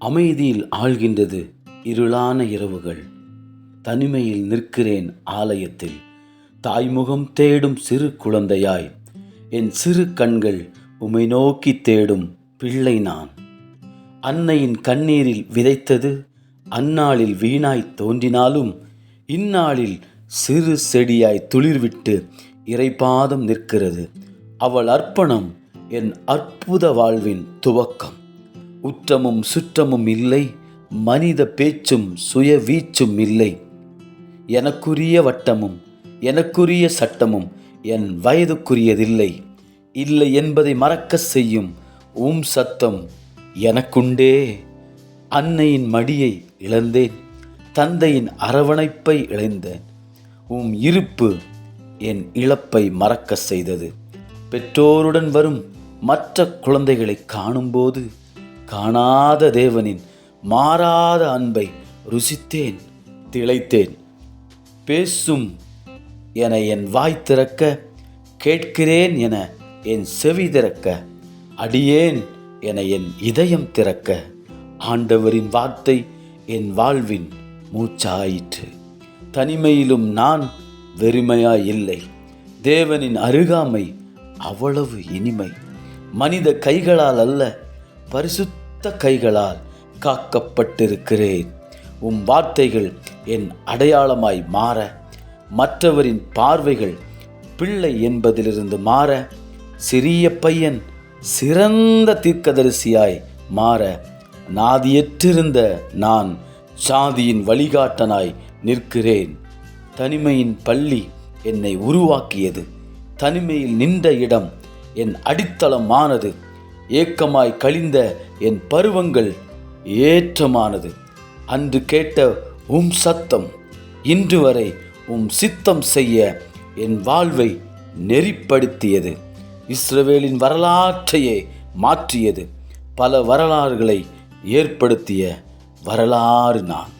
அமைதியில் ஆழ்கின்றது இருளான இரவுகள். தனிமையில் நிற்கிறேன் ஆலயத்தில், தாய்முகம் தேடும் சிறு குழந்தையாய். என் சிறு கண்கள் உமை நோக்கி தேடும் பிள்ளை நான். அன்னையின் கண்ணீரில் விதைத்தது அந்நாளில் வீணாய் தோன்றினாலும், இந்நாளில் சிறு செடியாய் துளிர்விட்டு இறைபாதம் நிற்கிறது. அவள் அர்ப்பணம் என் அற்புத வாழ்வின் துவக்கம். உற்றமும் சுற்றமும் இல்லை, மனித பேச்சும் சுய வீச்சும் இல்லை. எனக்குரிய வட்டமும் எனக்குரிய சட்டமும் என் வயதுக்குரியதில்லை. இல்லை என்பதை மறக்க செய்யும் சத்தம் எனக்குண்டே. அன்னையின் மடியை இழந்தேன், தந்தையின் அரவணைப்பை இழந்தேன். இருப்பு என் இழப்பை மறக்க செய்தது. பெற்றோருடன் வரும் மற்ற குழந்தைகளை காணும்போது காணாத தேவனின் மாறாத அன்பை ருசித்தேன், திளைத்தேன். பேசும் என என் வாய் திறக்க, கேட்கிறேன் என என் செவி திறக்க, அடியேன் என என் இதயம் திறக்க, ஆண்டவரின் வார்த்தை என் வாழ்வின் மூச்சாயிற்று. தனிமையிலும் நான் வெறுமையாய் இல்லை. தேவனின் அருகாமை அவ்வளவு இனிமை. மனித கைகளால் அல்ல, பரிசுத்த கைகளால் காக்கப்பட்டிருக்கிறேன். வார்த்தைகள் என் அடையாளமாய் மாற, மற்றவரின் பார்வைகள் பிள்ளை என்பதிலிருந்து மாற, சிறிய பையன் சிறந்த தீர்க்கதரிசியாய் மாற, நாதியற்றிருந்த நான் சாதியின் வழிகாட்டனாய் நிற்கிறேன். தனிமையின் பள்ளி என்னை உருவாக்கியது. தனிமையில் நின்ற இடம் என் அடித்தளமானது. ஏக்கமாய் கழிந்த என் பருவங்கள் ஏற்றமானது. அன்று கேட்ட சத்தம் இன்று வரை சித்தம் செய்ய என் வாழ்வை நெறிப்படுத்தியது. இஸ்ரவேலின் வரலாற்றையே மாற்றியது. பல வரலாறுகளை ஏற்படுத்திய வரலாறு நான்.